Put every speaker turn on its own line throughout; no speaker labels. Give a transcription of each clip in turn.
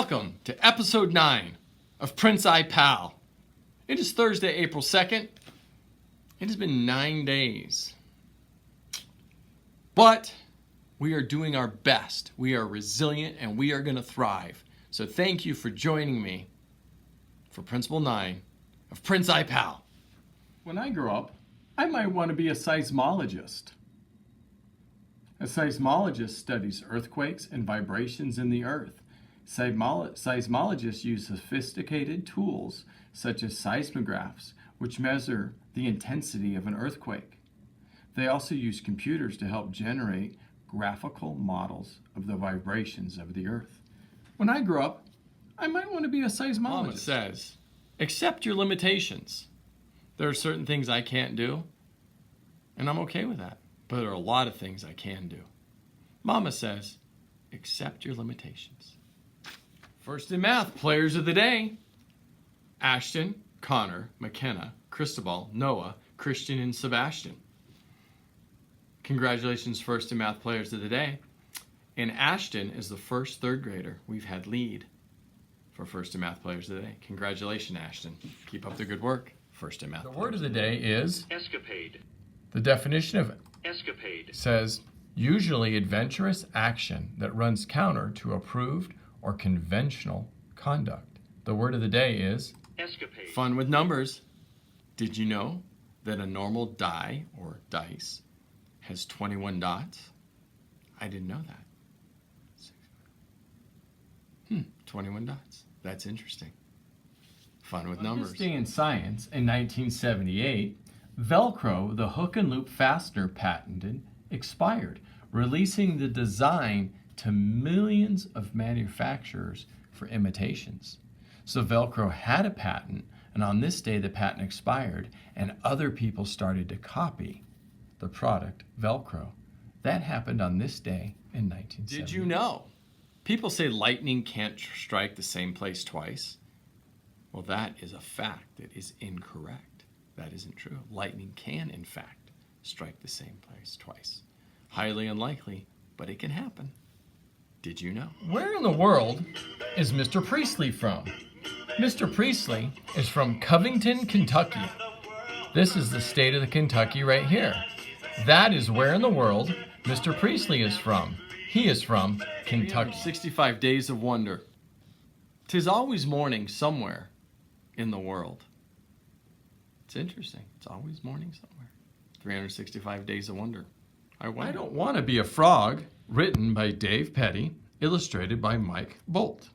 Welcome to episode 9 of Prince I Pal. It is Thursday, April 2nd. It has been 9 days. But we are doing our best. We are resilient and we are going to thrive. So thank you for joining me for Principle 9 of Prince I Pal.
When I grow up, I might want to be a seismologist. A seismologist studies earthquakes and vibrations in the earth. Seismologists use sophisticated tools such as seismographs, which measure the intensity of an earthquake. They also use computers to help generate graphical models of the vibrations of the earth. When I grow up, I might want to be a seismologist.
Mama says, accept your limitations. There are certain things I can't do, and I'm okay with that. But there are a lot of things I can do. Mama says, accept your limitations. First in math, players of the day. Ashton, Connor, McKenna, Cristobal, Noah, Christian, and Sebastian. Congratulations, first in math players of the day. And Ashton is the first third grader we've had lead for first in math players of the day. Congratulations, Ashton. Keep up the good work. First in math. The word of the day is
escapade.
The definition of
Escapade
says, usually adventurous action that runs counter to approved or conventional conduct. The word of the day is
escapade.
Fun with numbers. Did you know that a normal die or dice has 21 dots? I didn't know that. 21 dots. That's interesting. Fun with numbers.
On this day in science, in 1978, Velcro, the hook and loop fastener patented, expired, releasing the design to millions of manufacturers for imitations. So Velcro had a patent, and on this day the patent expired, and other people started to copy the product Velcro. That happened on this day in 1978.
Did you know? People say lightning can't strike the same place twice. Well, that is a fact that is incorrect. That isn't true. Lightning can, in fact, strike the same place twice. Highly unlikely, but it can happen. Did you know? Where in the world is Mr. Priestley from? Mr. Priestley is from Covington, Kentucky. This is the state of the Kentucky right here. That is where in the world Mr. Priestley is from. He is from Kentucky. 65 Days of Wonder. 'Tis always morning somewhere in the world. It's interesting. It's always morning somewhere. 365 Days of Wonder. I Don't Want to Be a Frog, written by Dave Petty, illustrated by Mike Bolt.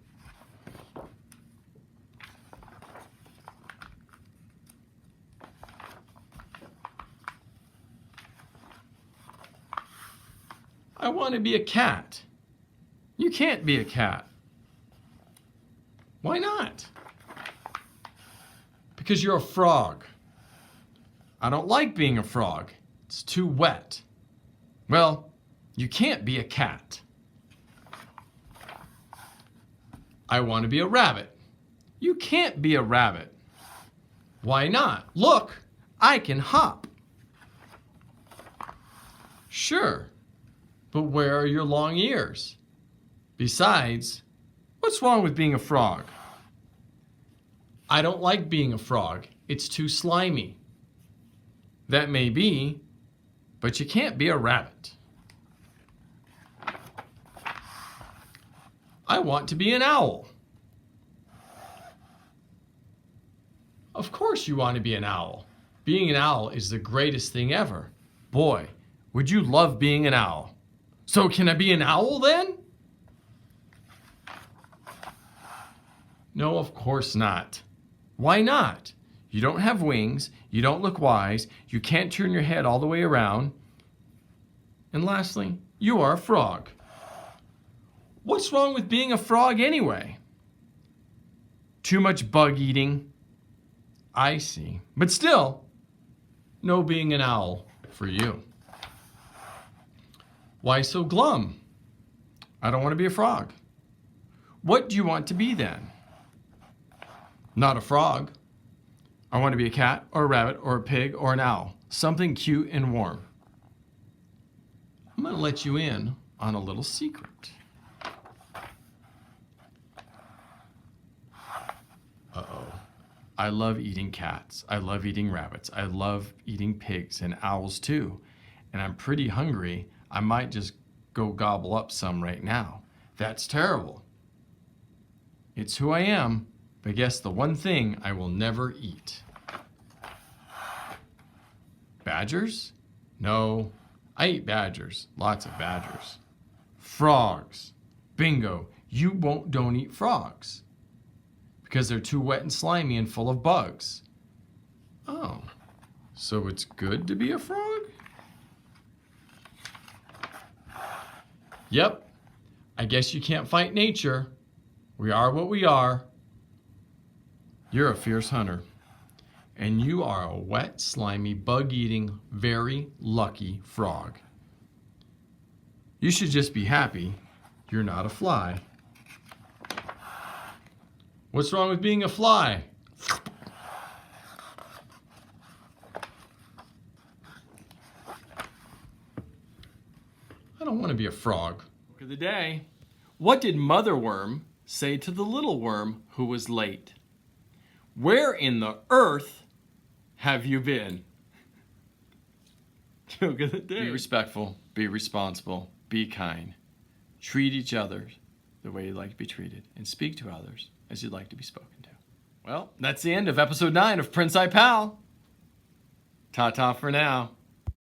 I want to be a cat. You can't be a cat. Why not? Because you're a frog. I don't like being a frog. It's too wet. Well, you can't be a cat. I want to be a rabbit. You can't be a rabbit. Why not? Look, I can hop. Sure, but where are your long ears? Besides, what's wrong with being a frog? I don't like being a frog. It's too slimy. That may be, but you can't be a rabbit. I want to be an owl. Of course you want to be an owl. Being an owl is the greatest thing ever. Boy, would you love being an owl. So can I be an owl then? No, of course not. Why not? You don't have wings, you don't look wise, you can't turn your head all the way around. And lastly, you are a frog. What's wrong with being a frog anyway? Too much bug eating. I see. But still, no being an owl for you. Why so glum? I don't want to be a frog. What do you want to be then? Not a frog. I want to be a cat or a rabbit or a pig or an owl. Something cute and warm. I'm going to let you in on a little secret. I love eating cats. I love eating rabbits. I love eating pigs and owls too. And I'm pretty hungry. I might just go gobble up some right now. That's terrible. It's who I am, but guess the one thing I will never eat. Badgers? No, I eat badgers. Lots of badgers. Frogs. Bingo. You don't eat frogs because they're too wet and slimy and full of bugs. Oh, so it's good to be a frog? Yep. I guess you can't fight nature. We are what we are. You're a fierce hunter. And you are a wet, slimy, bug-eating, very lucky frog. You should just be happy you're not a fly. What's wrong with being a fly? I don't want to be a frog. Book of the day. What did Mother Worm say to the little worm who was late? Where in the earth have you been? Joke of the day. Be respectful, be responsible, be kind. Treat each other the way you'd like to be treated, and speak to others as you'd like to be spoken to. Well, that's the end of episode 9 of Prince I Pal. Ta-ta for now.